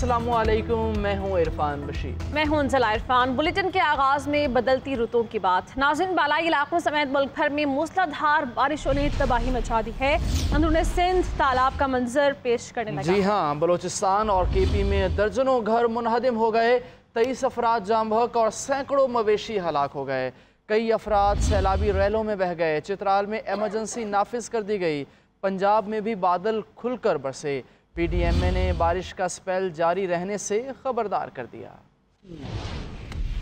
अस्सलामु अलैकुम, मैं हूँ इरफान बशीर। मैं हूँ अंजला इरफान। बुलेटिन के आगाज में बदलती रुतों की बात। नाज़रीन, बालाई इलाकों समेत मुल्क भर में मूसलाधार बारिशों ने तबाही मचा दी है। अंदरूनी सिंध तालाब का मंजर पेश करने लगा। जी हाँ, बलोचिस्तान और केपी में दर्जनों घर मुनहदिम हो गए, 23 अफराद जाम बहक और सैकड़ों मवेशी हलाक हो गए। कई अफराद सैलाबी रैलों में बह गए। चित्राल में इमरजेंसी नाफिज कर दी गई। पंजाब में भी बादल खुलकर बरसे। PDMA ने बारिश का स्पेल जारी रहने से खबरदार कर दिया।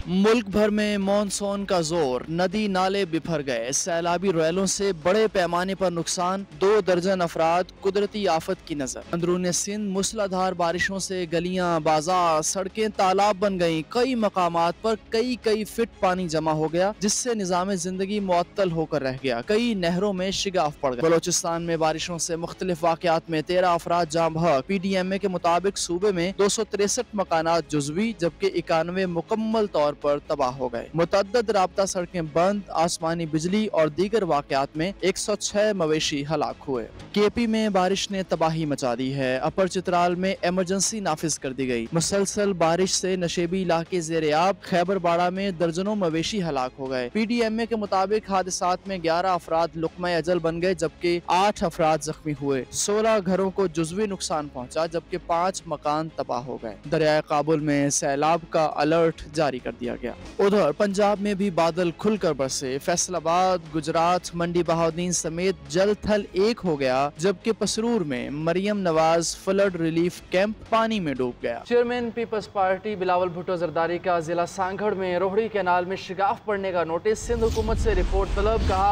मुल्क भर में मॉनसून का जोर, नदी नाले बिफर गए। सैलाबी रैलों से बड़े पैमाने पर नुकसान, 2 दर्जन अफराद कुदरती आफत की नजर। अंदरूनी सिंध मूसलाधार बारिशों से गलियां, बाजार, सड़कें तालाब बन गईं। कई मकामात पर कई फीट पानी जमा हो गया, जिससे निजाम जिंदगी मुअत्तल होकर रह गया। कई नहरों में शिगाफ पड़ गए। बलोचिस्तान में बारिशों से मुख्तलिफ वाकयात में 13 अफराद जाम बहक। PDMA के मुताबिक सूबे में 263 मकानात जुज़वी जबकि 91 मुकम्मल तौर पर तबाह हो गए। मुतअद्दिद राब्ता सड़कें बंद। आसमानी बिजली और दीगर वाकयात में 106 मवेशी हलाक हुए। केपी में बारिश ने तबाही मचा दी है। अपर चित्राल में इमरजेंसी नाफिज कर दी गई। मुसलसल बारिश से नशेबी इलाके ज़ेर-ए-आब। खैबर बाड़ा में दर्जनों मवेशी हलाक हो गए। PDMA के मुताबिक हादसात में 11 अफराद लुक़मा अजल बन गए जबकि 8 अफराद जख्मी हुए। 16 घरों को जुज़वी नुकसान पहुँचा जबकि 5 मकान तबाह हो गए। दरियाए काबुल में सैलाब का अलर्ट जारी कर दिया गया। उधर पंजाब में भी बादल खुलकर बरसे। फैसलाबाद, गुजरात, मंडी बहाउद्दीन समेत जल थल एक हो गया जबकि पसरूर में Maryam Nawaz flood relief camp पानी में डूब गया। Chairman peoples party Bilawal Bhutto Zardari का जिला सांगड़ में रोहड़ी कैनाल में शिगाफ पड़ने का नोटिस। सिंध हुकूमत से रिपोर्ट तलब। कहा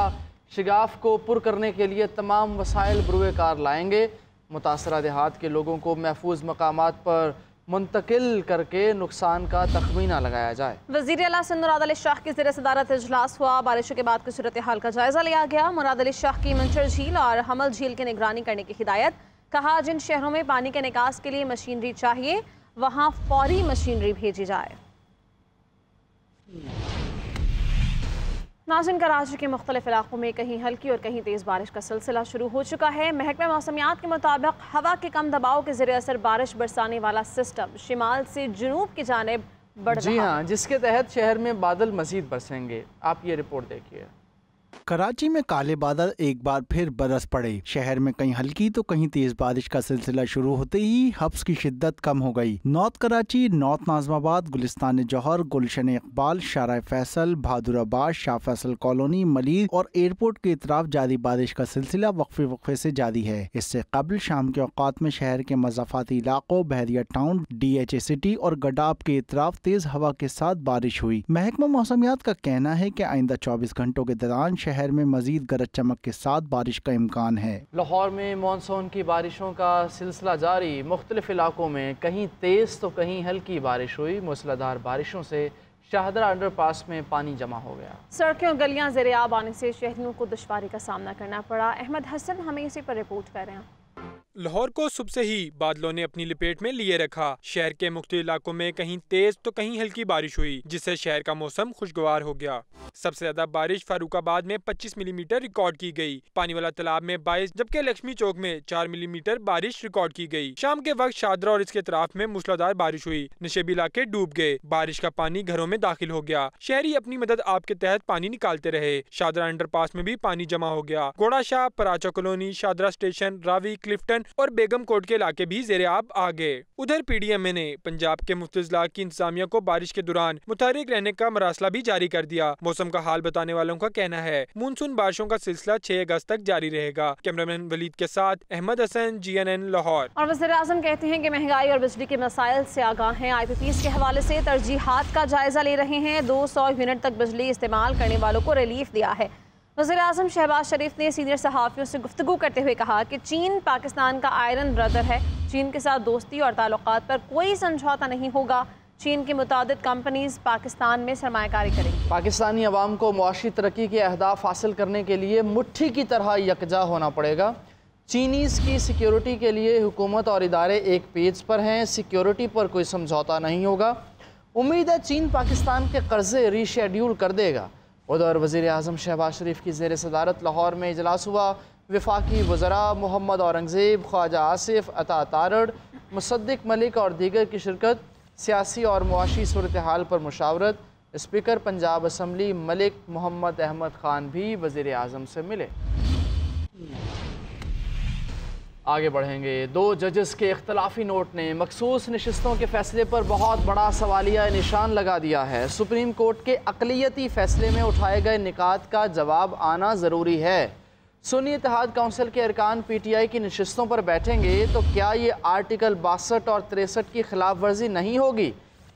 शिगाफ को पुर करने के लिए तमाम वसाइल बरूए कार लाएंगे। मुतासरा देहात के लोगों को महफूज मकामात पर मुंतकिल करके नुकसान का तखमीना लगाया जाए। वज़ीर आला सिंध मुराद अली शाह की ज़ेर सदारत इजलास हुआ। बारिशों के बाद की सूरत हाल का जायजा लिया गया। मुराद अली शाह की मंचर झील और हमल झील की निगरानी करने की हिदायत। कहा जिन शहरों में पानी के निकास के लिए मशीनरी चाहिए वहाँ फौरी मशीनरी भेजी जाए। नाज़रीन, कराची के मुख्तलिफ इलाकों में कहीं हल्की और कहीं तेज़ बारिश का सिलसिला शुरू हो चुका है। महकमा मौसमियात के मुताबिक हवा के कम दबाव के ज़रिए असर बारिश बरसाने वाला सिस्टम शिमाल से जुनूब की जानिब बढ़ रहा है। जी हाँ, जिसके तहत शहर में बादल मज़ीद बरसेंगे। आप ये रिपोर्ट देखिए। कराची में काले बादल एक बार फिर बरस पड़े। शहर में कहीं हल्की तो कहीं तेज बारिश का सिलसिला शुरू होते ही हब्स की शिद्दत कम हो गई। नॉर्थ कराची, नॉर्थ नाज़माबाद, गुलिस्तान जौहर, गुलशन इकबाल, शारा फैसल, बहादुराबाद, शाह फैसल कॉलोनी, मलीर और एयरपोर्ट के इतराफ जारी बारिश का सिलसिला वक्फे से जारी है। इससे कबल शाम के औकात में शहर के मज़ाफ़ाती इलाकों, बहरिया टाउन, DHA सिटी और गडाब के इतराफ तेज हवा के साथ बारिश हुई। महकमा मौसमियात का कहना है कि आइंदा 24 घंटों के दौरान शहर में मजीद गरज चमक के साथ बारिश का इम्कान है। लाहौर में मानसून की बारिशों का सिलसिला जारी। मुख्तलिफ इलाकों में कहीं तेज तो कहीं हल्की बारिश हुई। मूसलाधार बारिशों से शाहदरा अंडरपास में पानी जमा हो गया। सड़कें और गलियां ज़ेर-ए-आब आने से शहरियों को दुश्वारी का सामना करना पड़ा। अहमद हसन हमें इसी पर रिपोर्ट कर रहे हैं। लाहौर को सुबह से ही बादलों ने अपनी लपेट में लिए रखा। शहर के मुख्तलिफ इलाकों में कहीं तेज तो कहीं हल्की बारिश हुई जिससे शहर का मौसम खुशगवार हो गया। सबसे ज्यादा बारिश फारूकाबाद में 25 मिलीमीटर रिकॉर्ड की गई। पानी वाला तालाब में 22 जबकि लक्ष्मी चौक में 4 मिलीमीटर बारिश रिकॉर्ड की गई। शाम के वक्त शादरा और इसके इतराफ में मूसलाधार बारिश हुई। नशेबी इलाके डूब गए। बारिश का पानी घरों में दाखिल हो गया। शहरी अपनी मदद आप के तहत पानी निकालते रहे। शादरा अंडरपास में भी पानी जमा हो गया। घोड़ा शाह, पराचा कॉलोनी, शादरा स्टेशन, रावी, क्लिफ्टन और बेगम कोट के इलाके भी ज़ेर-ए-आब आ गए। उधर PDMA ने पंजाब के मुख्तलिफ इलाक़ों की इंतजामिया को बारिश के दौरान मुतहर्रिक रहने का मरासला भी जारी कर दिया। मौसम का हाल बताने वालों का कहना है मानसून बारिशों का सिलसिला 6 अगस्त तक जारी रहेगा। कैमरामैन वलीद के साथ अहमद हसन, GNN लाहौर। और वज़ीर आज़म कहते हैं कि महंगाई और बिजली के मसाइल से आगाह हैं। IPPs के हवाले से तरजीहात का जायजा ले रहे हैं। 200 यूनिट तक बिजली इस्तेमाल करने वालों को रिलीफ दिया है। वज़ीर आज़म शहबाज शरीफ ने सीनियर सहाफ़ियों से गुफ्तगू करते हुए कहा कि चीन पाकिस्तान का आयरन ब्रदर है। चीन के साथ दोस्ती और ताल्लुकात पर कोई समझौता नहीं होगा। चीन की मुतादिद कंपनीज पाकिस्तान में सरमायाकारी करेंगी। पाकिस्तानी अवाम को मुआशी तरक्की के अहदाफ हासिल करने के लिए मुट्ठी की तरह यकजा होना पड़ेगा। चीनीज़ की सिक्योरिटी के लिए हुकूमत और इदारे एक पेज पर हैं। सिक्योरिटी पर कोई समझौता नहीं होगा। उम्मीद है चीन पाकिस्तान के कर्जे रीशेड्यूल कर देगा। उधर वज़ीर आज़म शहबाज शरीफ की ज़ेर सदारत लाहौर में इजलास हुआ। वफाकी वज़रा मोहम्मद औरंगज़ेब, ख्वाजा आसिफ, अता तारड़, मुसद्दिक मलिक और दीगर की शिरकत। सियासी और मुआशी सूरत हाल पर मुशावरत। स्पीकर पंजाब असम्बली मलिक मोहम्मद अहमद ख़ान भी वज़ीर आज़म से मिले। आगे बढ़ेंगे। 2 जजेस के इख्तलाफी नोट ने मखसूस नशिस्तों के फैसले पर बहुत बड़ा सवालिया निशान लगा दिया है। सुप्रीम कोर्ट के अक़लियती फैसले में उठाए गए निकात का जवाब आना ज़रूरी है। सुन्नी इत्तेहाद काउंसिल के अरकान PTI की नशिस्तों पर बैठेंगे तो क्या ये आर्टिकल 62 और 63 की खिलाफ वर्जी नहीं होगी?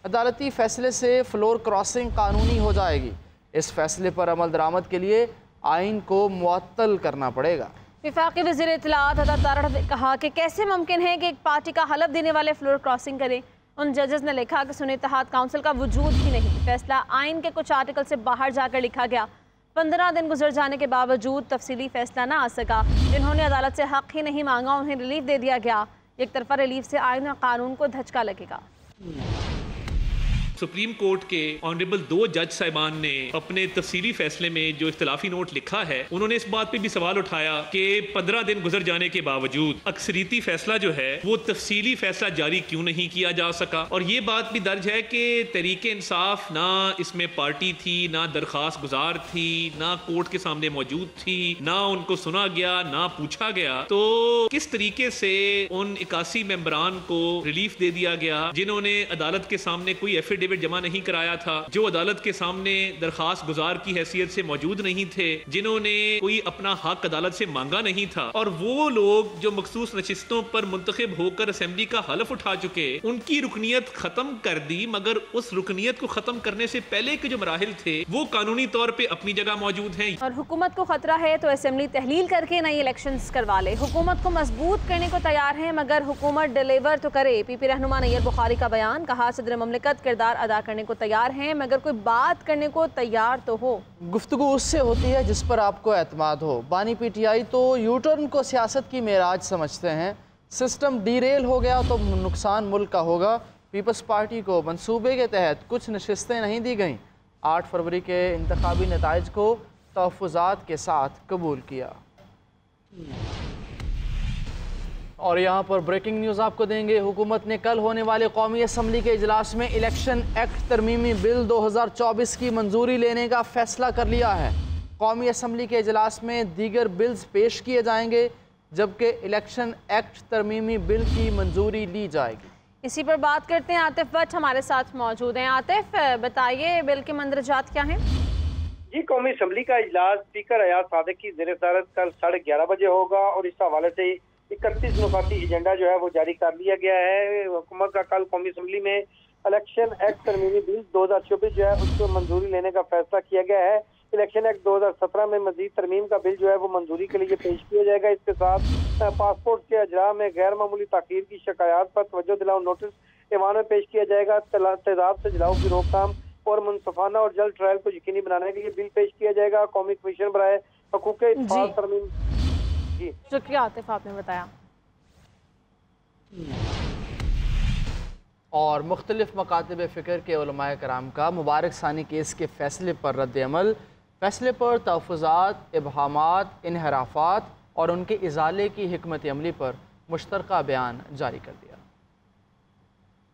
अदालती फैसले से फ्लोर क्रॉसिंग कानूनी हो जाएगी। इस फैसले पर अमल दरामद के लिए आइन को मुअत्तल करना पड़ेगा। वफाकी वज़ीर इत्तलात अता तारड़ ने कहा कि कैसे मुमकिन है कि एक पार्टी का हलफ देने वाले फ्लोर क्रॉसिंग करें। उन जजेस ने लिखा कि सुन्नी इत्तेहाद काउंसिल का वजूद ही नहीं, फैसला आइन के कुछ आर्टिकल से बाहर जाकर लिखा गया। 15 दिन गुजर जाने के बावजूद तफसीली फैसला ना आ सका। जिन्होंने अदालत से हक ही नहीं मांगा उन्हें रिलीफ दे दिया गया। एक तरफा रिलीफ से आइन और कानून को धचका लगेगा। सुप्रीम कोर्ट के ऑनरेबल 2 जज साहिबान ने अपने तफसीली फैसले में जो इख्तलाफी नोट लिखा है, उन्होंने इस बात पे भी सवाल उठाया कि 15 दिन गुजर जाने के बावजूद अक्सरीती फैसला जो है वो तफसीली फैसला जारी क्यों नहीं किया जा सका। और ये बात भी दर्ज है कि तहरीक इंसाफ ना इसमें पार्टी थी, ना दरख्वास्त गुजार थी, ना कोर्ट के सामने मौजूद थी, ना उनको सुना गया, ना पूछा गया। तो किस तरीके से उन 81 मेंबरान को रिलीफ दे दिया गया जिन्होंने अदालत के सामने कोई एफिडेविट जमा नहीं कराया था, जो अदालत के सामने दरखास्त गुजार की हैसियत से मौजूद नहीं थे, जिन्होंने कोई अपना हक अदालत से मांगा नहीं था, और वो लोग जो मखसूस नशिस्तों पर मुंतखब होकर असेंबली का हलफ उठा चुके, उनकी रुकनियत खत्म कर दी। मगर उस रुकनियत को खत्म करने से पहले के जो मराहिल थे वो कानूनी तौर पे अपनी जगह मौजूद हैं। और हुकूमत को खतरा है तो असेंबली तहलील करके नई इलेक्शंस करवा ले। हुकूमत को मजबूत करने को तैयार है मगर हुकूमत डिलीवर तो करे। PP रहनुमा नैयर बुखारी का बयान। कहा सदर ममलिकत किरदार अदा करने को तैयार हैं मगर कोई बात करने को तैयार तो हो। गुफ्तगू उससे होती है जिस पर आपको एतमाद हो। बानी PTI तो यूटर्न को सियासत की मेराज समझते हैं। सिस्टम डीरेल हो गया तो नुकसान मुल्क का होगा। पीपल्स पार्टी को मंसूबे के तहत कुछ नशिस्तें नहीं दी गईं। 8 फरवरी के इंतखाबी नताइज को तहफ़्फ़ुज़ात के साथ कबूल किया। और यहाँ पर ब्रेकिंग न्यूज़ आपको देंगे। हुकूमत ने कल होने वाले कौमी असम्बली के इजलास में इलेक्शन एक्ट तरमीमी बिल 2024 की मंजूरी लेने का फैसला कर लिया है। कौमी असम्बली के इजलास में दीगर बिल्स पेश किए जाएंगे जबकि इलेक्शन एक्ट तरमीमी बिल की मंजूरी ली जाएगी। इसी पर बात करते हैं। आतिफ भट्ट हमारे साथ मौजूद हैं। आतिफ, बताइए बिल के मंदरजात क्या हैं? जी, कौमी असम्बली का इजलास स्पीकर अयाज सादिक की ज़ेर सदारत कल 11:30 बजे होगा और इस हवाले से 31 नुकाती एजेंडा जो है वो जारी कर लिया गया है। हुकूमत का कल कौमी असम्बली में इलेक्शन एक्ट तरमीमी बिल 2024 जो है उसको मंजूरी लेने का फैसला किया गया है। इलेक्शन एक्ट 2017 में मजीद तरमीम का बिल जो है वो मंजूरी के लिए पेश किया जाएगा। इसके साथ पासपोर्ट के अजरा में गैर मामूली ताख़ीर की शिकायत पर तवज्जो दिलाओ नोटिस ईवान में पेश किया जाएगा। तेजाब से जलाओ की रोकथाम और मुनसफाना और जल्द ट्रायल को यकीनी बनाने के लिए बिल पेश किया जाएगा। कौमी कमीशन बराए हकूक़ इत्तफ़ाक़ तरमीम। जी शुक्रिया आतिफ, आपने बताया। और मुख्तलिफ मकातब फ़िक्र के उलमाए कराम का मुबारक सानी केस के फ़ैसले पर रद्द-ए-अमल, फ़ैसले पर तहफ़्फ़ुज़ात, इबहामात, इन्हराफात और उनके इज़ाले की हिकमत अमली पर मुश्तरका बयान जारी कर दिया।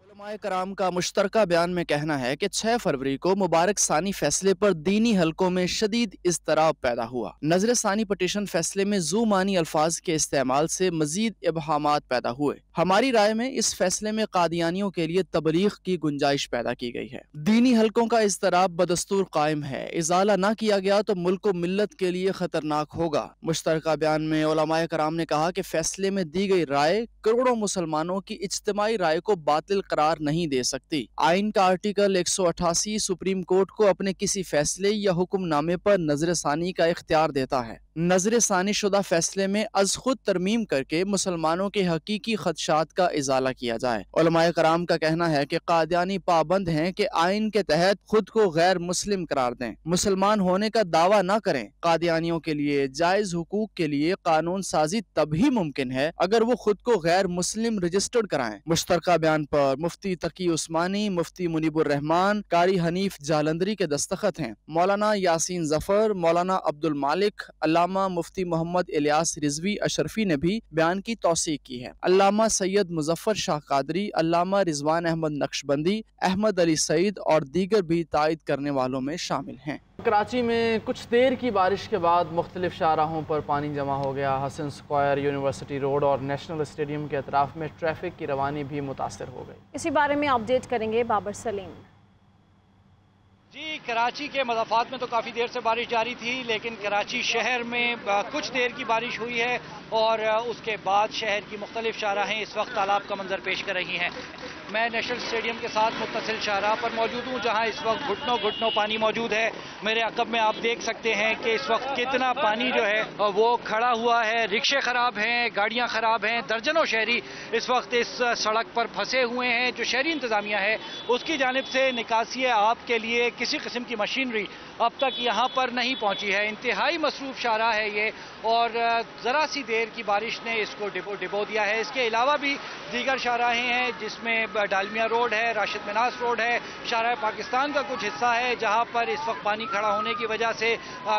उलमाए कराम का मुश्तरका बयान में कहना है कि 6 फरवरी को मुबारक सानी फैसले पर दीनी हलकों में शदीद इज़्तिराब पैदा हुआ। नजर सानी पटिशन फैसले में ज़ूमानी अल्फाज के इस्तेमाल से मजीद इबहामात पैदा हुए। हमारी राय में इस फैसले में कादियानियों के लिए तबलीग की गुंजाइश पैदा की गई है। दीनी हलकों का इज़्तिराब बदस्तूर कायम है। इजाला न किया गया तो मुल्क व मिल्लत के लिए खतरनाक होगा। मुश्तरका बयान में उलमाए कराम ने कहा कि फैसले में दी गई राय करोड़ों मुसलमानों की इज्तिमाई राय को बातिल करार नहीं दे सकती। आइन का आर्टिकल 188 सुप्रीम कोर्ट को अपने किसी फैसले या हुक्मनामे पर नजर सानी का इख्तियार देता है। नजर सानी शुदा फैसले में अज खुद तरमीम करके मुसलमानों के हकीकी खदशात का इजाला किया जाए। उलमाए कराम का कहना है कि कादियानी पाबंद हैं कि आइन के तहत खुद को गैर मुस्लिम करार दें, मुसलमान होने का दावा न करें। कादियानियों के लिए जायज हुकूक के लिए कानून साजी तभी मुमकिन है अगर वो खुद को गैर मुस्लिम रजिस्टर्ड कराएं। मुश्तरका बयान पर मुफ्ती तकी उस्मानी, मुफ्ती मुनीबुर रहमान, कारी हनीफ जालंधरी के दस्तखत हैं। मौलाना यासीन जफर, मौलाना अब्दुल मालिक, अल्लामा अल्लामा मुफ्ती मोहम्मद इलियास रिजवी अशरफी ने भी बयान की तौसीक की है। अल्लामा सैयद मुजफ्फर शाह कादरी, अल्लामा रिजवान अहमद नक्शबंदी, अहमद अली सईद और दीगर भी तायद करने वालों में शामिल हैं। कराची में कुछ देर की बारिश के बाद मुख्तलिफ शाहराहों पर पानी जमा हो गया। हसन स्क्वायर, यूनिवर्सिटी रोड और नेशनल स्टेडियम के अतराफ में ट्रैफिक की रवानी भी मुतासर हो गई। इसी बारे में अपडेट करेंगे बाबर सलीम। जी, कराची के मज़ाफ़ात में तो काफ़ी देर से बारिश जारी थी, लेकिन कराची शहर में कुछ देर की बारिश हुई है और उसके बाद शहर की मुख्तलिफ शाहराहें इस वक्त तालाब का मंजर पेश कर रही हैं। मैं नेशनल स्टेडियम के साथ मुत्तसिल शाहराह पर मौजूद हूँ, जहाँ इस वक्त घुटनों घुटनों पानी मौजूद है। मेरे अक़ब में आप देख सकते हैं कि इस वक्त कितना पानी जो है वो खड़ा हुआ है। रिक्शे ख़राब हैं, गाड़ियाँ ख़राब हैं, दर्जनों शहरी इस वक्त इस सड़क पर फंसे हुए हैं। जो शहरी इंतज़ामिया है उसकी जानिब से निकासी आब के लिए किसी किस्म की मशीनरी अब तक यहाँ पर नहीं पहुँची है। इंतहाई मसरूफ़ शाहराह है ये और ज़रा सी देर की बारिश ने इसको डिबो दिया है। इसके अलावा भी दीगर शाहराहें हैं जिसमें डालमिया रोड है, राशिद मिनास रोड है, शाहराह पाकिस्तान का कुछ हिस्सा है जहाँ पर इस वक्त पानी खड़ा होने की वजह से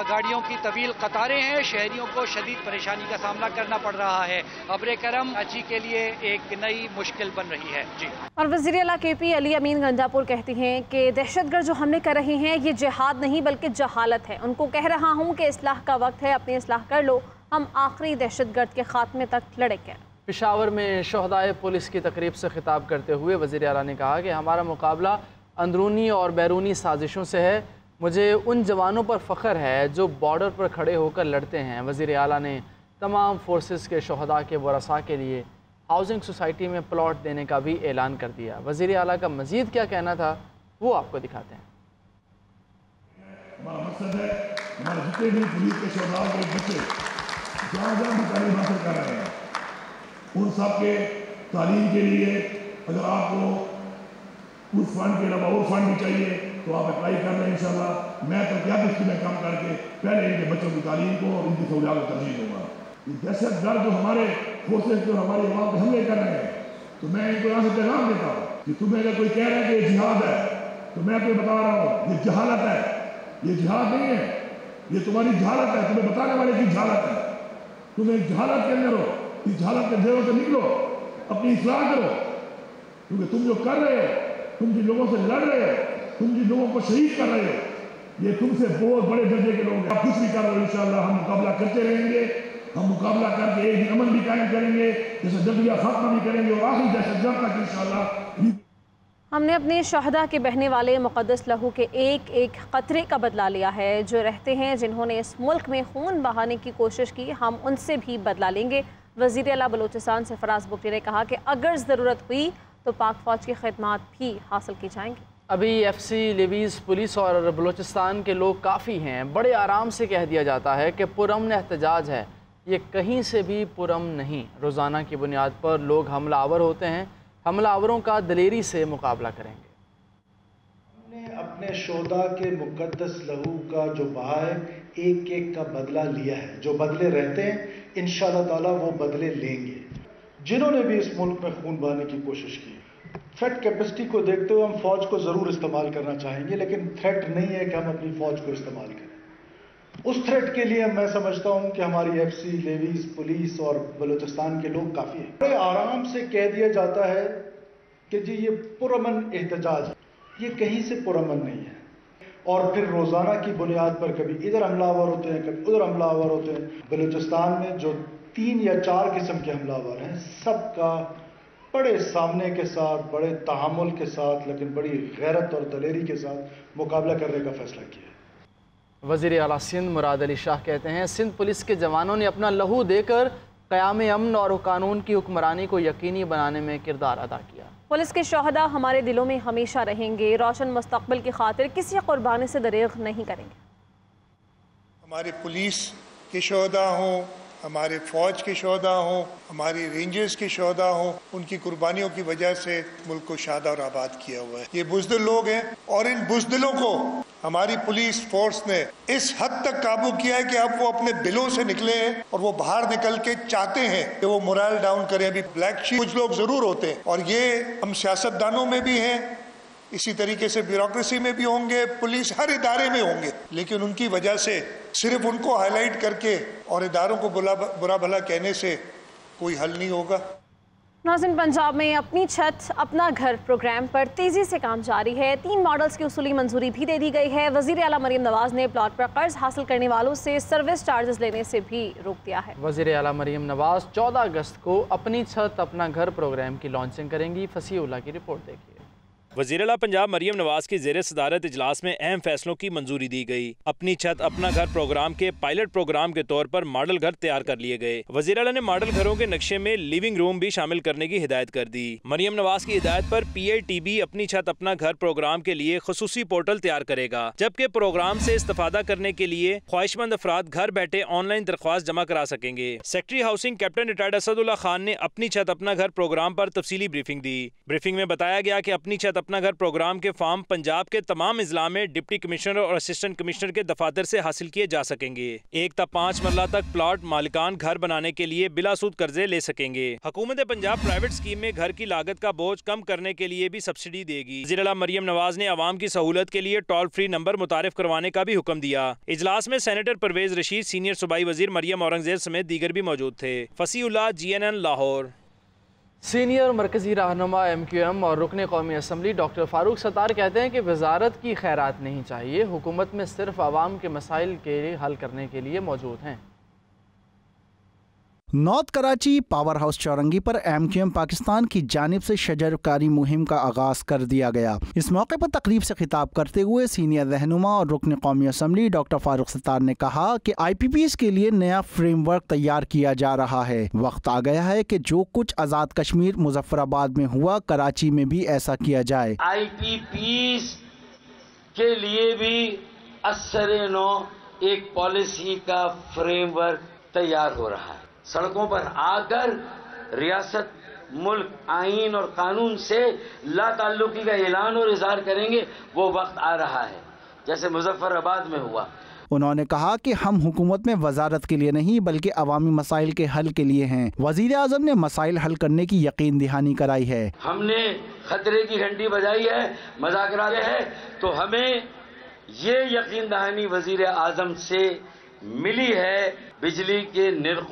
गाड़ियों की तवील कतारें हैं। शहरियों को शदीद परेशानी का सामना करना पड़ रहा है। अब्र करम कराची के लिए एक नई मुश्किल बन रही है। जी। और वज़ीर आला KP अली अमीन गंजापुर कहती हैं कि दहशतगर्द जो हमले कर रहे हैं ये जिहाद नहीं बल्कि जहालत है। उनको कह रहा हूँ कि इस्लाह का वक्त है, अपनी इस्लाह कर लो, हम आखिरी दहशतगर्द के खात्मे तक लड़ेंगे। पेशावर में शहदाए पुलिस की तकरीब से खिताब करते हुए वज़ीर आला ने कहा कि हमारा मुकाबला अंदरूनी और बैरूनी साजिशों से है। मुझे उन जवानों पर फ़ख्र है जो बॉर्डर पर खड़े होकर लड़ते हैं। वज़ीर आला ने तमाम फोर्सेस के शहदा के वरसा के लिए हाउसिंग सोसाइटी में प्लॉट देने का भी ऐलान कर दिया। वज़ीर आला का मज़ीद क्या कहना था वो आपको दिखाते हैं। हमारा मकसद है हमारे जितने भी पुलिस के शहदा के बच्चे जहाँ जहाँ भी तालीम हासिल कर रहे हैं उन सब के तालीम के लिए अगर आपको उस फंड के अलावा और फंड भी चाहिए तो आप अप्लाई कर रहे हैं। इंशाल्लाह मैं तो क्या दृष्टि में काम करके पहले इनके बच्चों की तालीम को और इनकी सहूलियात को तरजीह दूँगा। दहशतगर्द जो हमारे फोर्सेज जो हमारी आवाम पे हमले कर रहे हैं तो मैं इनको यहाँ से पैगाम देता हूँ कि तुम्हें अगर कोई कह रहा है कि ये जिहाद है तो मैं तुम्हें बता रहा हूँ ये जहालत है, ये जिहाद नहीं है, ये तुम्हारी जहालत है, तुम्हें बताने वाले की जहालत है। तुम एक जहालत के अंदर हो, इस जहालत के अंधेरों से निकलो, अपनी इस्लाह करो, क्योंकि तुम जो कर रहे हो, तुम जिन लोगों से लड़ रहे हो, तुम जिन लोगों को शहीद कर रहे हो, ये तुमसे बहुत बड़े दर्जे के लोग हैं। आप कुछ भी कर रहे हो, इंशाअल्लाह हम मुकाबला करते रहेंगे। हम मुकाबला करके एक दिन अमन भी कायम करेंगे, जैसे जबरिया खात्मा भी करेंगे और आखिरी दहशतगर्द तक इंशाअल्लाह। हमने अपने शहदा के बहने वाले मुक़द्दस लहू के एक एक क़तरे का बदला लिया है। जो रहते हैं जिन्होंने इस मुल्क में खून बहाने की कोशिश की, हम उनसे भी बदला लेंगे। वज़ीर आला बलूचिस्तान सरफराज बुगटी ने कहा कि अगर ज़रूरत हुई तो पाक फ़ौज की खिदमात भी हासिल की जाएंगी। अभी FC लेवीज़ पुलिस और बलूचिस्तान के लोग काफ़ी हैं। बड़े आराम से कह दिया जाता है कि पुरअमन एहतजाज है, ये कहीं से भी पुरअमन नहीं। रोज़ाना की बुनियाद पर लोग हमलावर होते हैं, हमलावरों का दलेरी से मुकाबला करेंगे। हमने अपने शोदा के मुक़द्दस लहू का जो बहा है एक एक का बदला लिया है। जो बदले रहते हैं इंशाअल्लाह ताला वो बदले लेंगे। जिन्होंने भी इस मुल्क में खून बहाने की कोशिश की, थ्रेट कैपेसिटी को देखते हुए हम फौज को ज़रूर इस्तेमाल करना चाहेंगे, लेकिन थ्रेट नहीं है कि हम अपनी फौज को इस्तेमाल करें। उस थ्रेट के लिए मैं समझता हूं कि हमारी FC लेवीज पुलिस और बलूचिस्तान के लोग काफ़ी हैं। बड़े आराम से कह दिया जाता है कि जी ये पुरअमन एहतजाज है, ये कहीं से पुरअमन नहीं है। और फिर रोज़ाना की बुनियाद पर कभी इधर हमलावर होते हैं, कभी उधर हमलावर होते हैं। बलूचिस्तान में जो 3 या 4 किस्म के हमलावर हैं, सबका बड़े सामने के साथ, बड़े तहामुल के साथ, लेकिन बड़ी गैरत और दलेरी के साथ मुकाबला करने का फैसला किया। वज़ीर आला सिंध मुराद अली शाह कहते हैं सिंध पुलिस के जवानों ने अपना लहू देकर क़याम अमन और कानून की हुक्मरानी को यकीनी बनाने में किरदार अदा किया। पुलिस के शहदा हमारे दिलों में हमेशा रहेंगे। रोशन मुस्तक़बिल की खातिर किसी कुर्बानी से दरेग नहीं करेंगे। हमारे पुलिस के शहदा हों, हमारे फ़ौज के शहदा हों, हमारी रेंजर्स के शहदा हों, उनकी कुर्बानियों की वजह से मुल्क को शाद और आबाद किया हुआ है। ये बुज़दिल लोग हैं और इन बुज़दिलों को हमारी पुलिस फोर्स ने इस हद तक काबू किया है कि अब वो अपने दिलों से निकले हैं और वो बाहर निकल के चाहते हैं कि वो मोरल डाउन करें। अभी ब्लैक शीप कुछ लोग जरूर होते हैं और ये हम सियासतदानों में भी हैं, इसी तरीके से ब्यूरोक्रेसी में भी होंगे, पुलिस हर इदारे में होंगे, लेकिन उनकी वजह से सिर्फ उनको हाईलाइट करके और इदारों को बुरा भला कहने से कोई हल नहीं होगा। नाज़रीन, पंजाब में अपनी छत अपना घर प्रोग्राम पर तेजी से काम जारी है। 3 मॉडल्स की उसूली मंजूरी भी दे दी गई है। वज़ीर आला मरीम नवाज ने प्लॉट पर कर्ज हासिल करने वालों से सर्विस चार्जेस लेने से भी रोक दिया है। वज़ीर आला मरीम नवाज 14 अगस्त को अपनी छत अपना घर प्रोग्राम की लॉन्चिंग करेंगी। फसीउल्लाह की रिपोर्ट देखिए। वज़ीर आला पंजाब मरीम नवाज की ज़ेरे सदारत इजलास में अहम फैसलों की मंजूरी दी गई। अपनी छत अपना घर प्रोग्राम के पायलट प्रोग्राम के तौर पर मॉडल घर तैयार कर लिए गए। वज़ीर आला ने मॉडल घरों के नक्शे में लिविंग रूम भी शामिल करने की हिदायत कर दी। मरीम नवाज की हिदायत पर PITB अपनी छत अपना घर प्रोग्राम के लिए खुसूसी पोर्टल तैयार करेगा, जबकि प्रोग्राम से इस्तेफादा करने के लिए ख्वाहिशमंद अफराद घर बैठे ऑनलाइन दरख्वास्त जमा करा सकेंगे। Secretary housing captain retired Asadullah Khan ने अपनी छत अपना घर प्रोग्राम पर तफसीली ब्रीफिंग दी। ब्रीफिंग में बताया गया कि अपनी छत अपना घर प्रोग्राम के फॉर्म पंजाब के तमाम इजला में डिप्टी कमिश्नर और असिस्टेंट कमिश्नर के दफातर से हासिल किए जा सकेंगे। 1 ta 5 मरला तक प्लॉट मालिकान घर बनाने के लिए बिला सूद कर्जे ले सकेंगे। हुकूमत पंजाब प्राइवेट स्कीम में घर की लागत का बोझ कम करने के लिए भी सब्सिडी देगी। वज़ीर आला मरीम नवाज ने आवाम की सहूलत के लिए टोल फ्री नंबर मुतारिफ करवाने का भी हुक्म दिया। इजलास में सेनेटर परवेज रशीद, सीनियर सूबाई वजीर मरियम औरंगजेब समेत दीगर भी मौजूद थे। फसीउल्लाह, GNN लाहौर। सीनियर मरकजी रहनुमा MQM और रुकन कौमी असम्बली डॉक्टर फारूक सत्तार कहते हैं कि वजारत की खैरात नहीं चाहिए, हुकूमत में सिर्फ आवाम के मसाइल के हल करने के लिए मौजूद हैं। नॉर्थ कराची पावर हाउस चौरंगी पर MQM पाकिस्तान की जानिब से शजरकारी मुहिम का आगाज कर दिया गया। इस मौके पर तकरीब से खिताब करते हुए सीनियर रहनुमा और रुकन कौमी असम्बली डॉक्टर फारूक सत्तार ने कहा कि IPPs के लिए नया फ्रेमवर्क तैयार किया जा रहा है। वक्त आ गया है कि जो कुछ आज़ाद कश्मीर मुजफ्फराबाद में हुआ, कराची में भी ऐसा किया जाए। IPPs के लिए भी असरे नो एक पॉलिसी का फ्रेमवर्क तैयार हो रहा है। सड़कों पर आकर रियासत, मुल्क, आईन और कानून से लाताल्लुकी का ऐलान और इजहार करेंगे, वो वक्त आ रहा है जैसे मुजफ्फराबाद में हुआ। उन्होंने कहा कि हम हुकूमत में वजारत के लिए नहीं बल्कि अवामी मसाइल के हल के लिए हैं। वजीर आजम ने मसाइल हल करने की यकीन दहानी कराई है। हमने खतरे की घंटी बजाई है, मजाकरात है, तो हमें ये यकीन दहानी वजीर आजम से मिली है बिजली के निर्खों